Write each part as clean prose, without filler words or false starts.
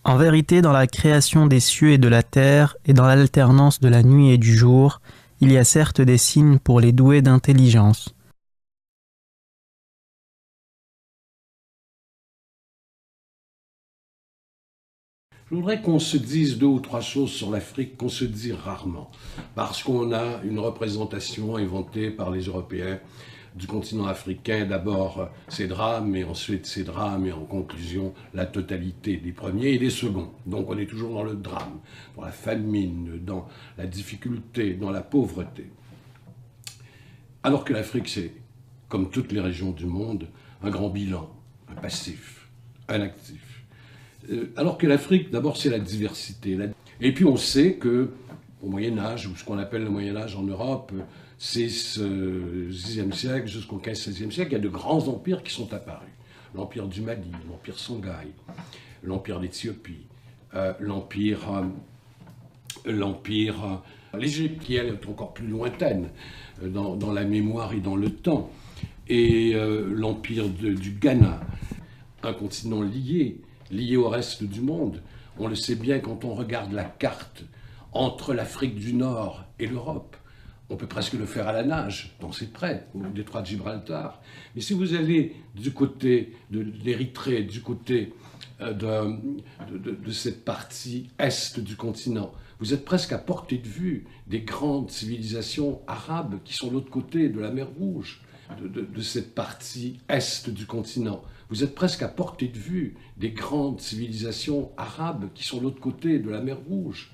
En vérité, dans la création des cieux et de la terre, et dans l'alternance de la nuit et du jour, il y a certes des signes pour les doués d'intelligence. Je voudrais qu'on se dise deux ou trois choses sur l'Afrique qu'on se dit rarement, parce qu'on a une représentation inventée par les Européens du continent africain, d'abord ces drames, et ensuite ces drames, et en conclusion la totalité des premiers et des seconds. Donc on est toujours dans le drame, dans la famine, dans la difficulté, dans la pauvreté. Alors que l'Afrique, c'est, comme toutes les régions du monde, un grand bilan, un passif, un actif. Alors que l'Afrique, d'abord, c'est la diversité. Et puis on sait que au Moyen-Âge, ou ce qu'on appelle le Moyen-Âge en Europe, c'est ce Xe siècle jusqu'au XVe siècle, il y a de grands empires qui sont apparus. L'empire du Mali, l'empire Songhai, l'empire d'Éthiopie, l'empire l'Égypte, qui elle est encore plus lointaine dans la mémoire et dans le temps, et l'empire du Ghana, un continent lié au reste du monde. On le sait bien quand on regarde la carte entre l'Afrique du Nord et l'Europe. On peut presque le faire à la nage, tant c'est près, au détroit de Gibraltar. Mais si vous allez du côté de l'Érythrée, du côté de cette partie est du continent, vous êtes presque à portée de vue des grandes civilisations arabes qui sont de l'autre côté de la mer Rouge, de cette partie est du continent. Vous êtes presque à portée de vue des grandes civilisations arabes qui sont de l'autre côté de la mer Rouge.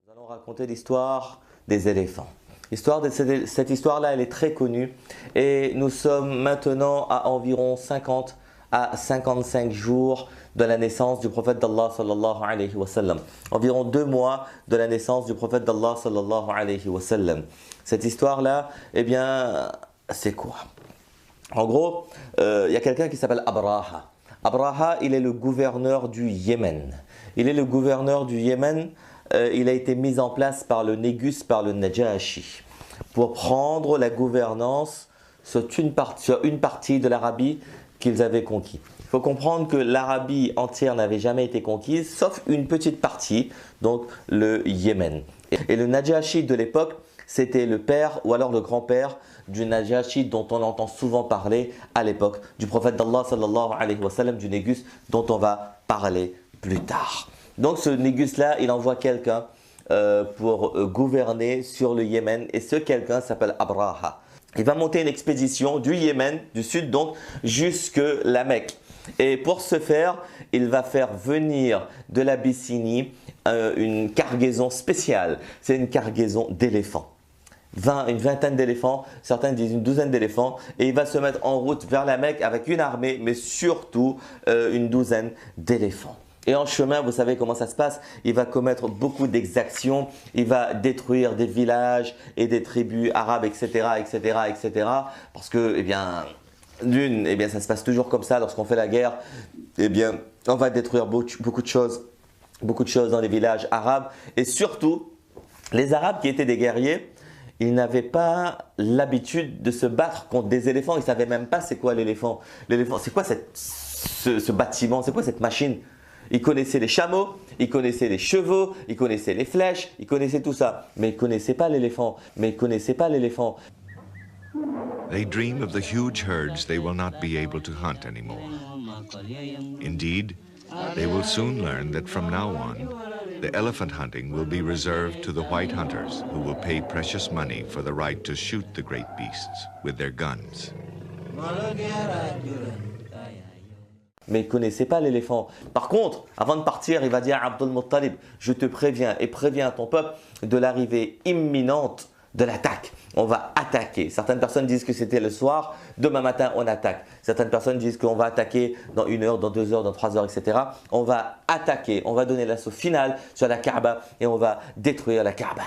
Nous allons raconter l'histoire des éléphants. Cette histoire-là, elle est très connue et nous sommes maintenant à environ 50 à 55 jours de la naissance du prophète d'Allah sallallahu alayhi wa sallam. Environ 2 mois de la naissance du prophète d'Allah sallallahu alayhi wa sallam. Cette histoire-là, eh bien, c'est quoi? En gros, il y a quelqu'un qui s'appelle Abraha. Abraha, il est le gouverneur du Yémen. Il est le gouverneur du Yémen. Il a été mis en place par le Négus, par le Najashi, pour prendre la gouvernance sur une partie de l'Arabie qu'ils avaient conquis. Il faut comprendre que l'Arabie entière n'avait jamais été conquise, sauf une petite partie, donc le Yémen. Et le Najashi de l'époque, c'était le père ou alors le grand-père du Najashi dont on entend souvent parler à l'époque, du prophète d'Allah sallallahu alayhi wa sallam, du Négus dont on va parler plus tard. Donc ce Négus-là, il envoie quelqu'un pour gouverner sur le Yémen et ce quelqu'un s'appelle Abraha. Il va monter une expédition du Yémen, du sud donc, jusque la Mecque. Et pour ce faire, il va faire venir de l'Abyssinie une cargaison spéciale. C'est une cargaison d'éléphants. Une vingtaine d'éléphants, certains disent une douzaine d'éléphants. Et il va se mettre en route vers la Mecque avec une armée, mais surtout une douzaine d'éléphants. Et en chemin, vous savez comment ça se passe, il va commettre beaucoup d'exactions, il va détruire des villages et des tribus arabes, etc., etc., etc. Parce que, eh bien, ça se passe toujours comme ça lorsqu'on fait la guerre. Eh bien, on va détruire beaucoup de choses dans les villages arabes. Et surtout, les Arabes qui étaient des guerriers, ils n'avaient pas l'habitude de se battre contre des éléphants. Ils ne savaient même pas c'est quoi l'éléphant. L'éléphant, c'est quoi ce bâtiment, c'est quoi cette machine? Ils connaissaient les chameaux, ils connaissaient les chevaux, ils connaissaient les flèches, ils connaissaient tout ça. Mais ils ne connaissaient pas l'éléphant. They dream of the huge herds they will not be able to hunt anymore. Indeed, they will soon learn that from now on, the elephant hunting will be reserved to the white hunters who will pay precious money for the right to shoot the great beasts with their guns. Mais il ne connaissait pas l'éléphant. Par contre, avant de partir, il va dire à Abdul Muttalib, je te préviens et préviens ton peuple de l'arrivée imminente de l'attaque. On va attaquer. Certaines personnes disent que c'était le soir, demain matin on attaque. Certaines personnes disent qu'on va attaquer dans 1 heure, dans 2 heures, dans 3 heures, etc. On va attaquer, on va donner l'assaut final sur la Kaaba et on va détruire la Kaaba.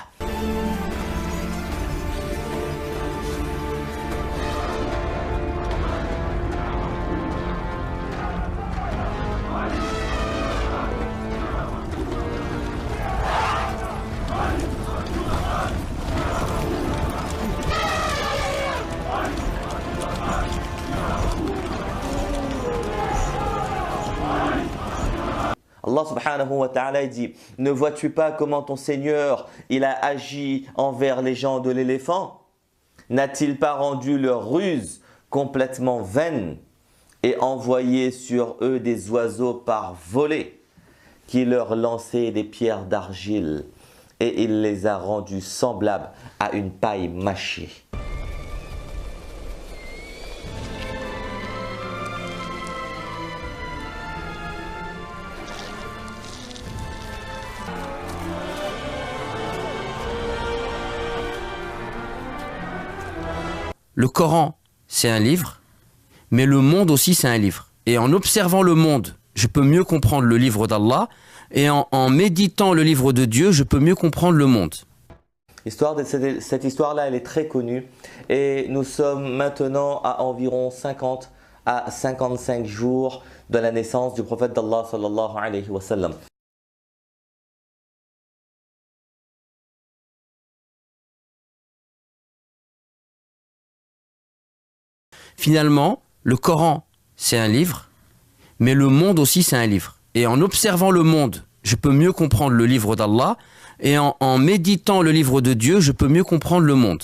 Allah subhanahu wa ta'ala dit: ne vois-tu pas comment ton Seigneur il a agi envers les gens de l'éléphant? N'a-t-il pas rendu leur ruse complètement vaine et envoyé sur eux des oiseaux par volée qui leur lançaient des pierres d'argile, et il les a rendus semblables à une paille mâchée? Le Coran, c'est un livre, mais le monde aussi, c'est un livre. Et en observant le monde, je peux mieux comprendre le livre d'Allah, et en méditant le livre de Dieu, je peux mieux comprendre le monde. Cette histoire-là, elle est très connue, et nous sommes maintenant à environ 50 à 55 jours de la naissance du prophète d'Allah sallallahu alayhi wa sallam. Finalement, le Coran, c'est un livre, mais le monde aussi, c'est un livre. Et en observant le monde, je peux mieux comprendre le livre d'Allah, et en méditant le livre de Dieu, je peux mieux comprendre le monde.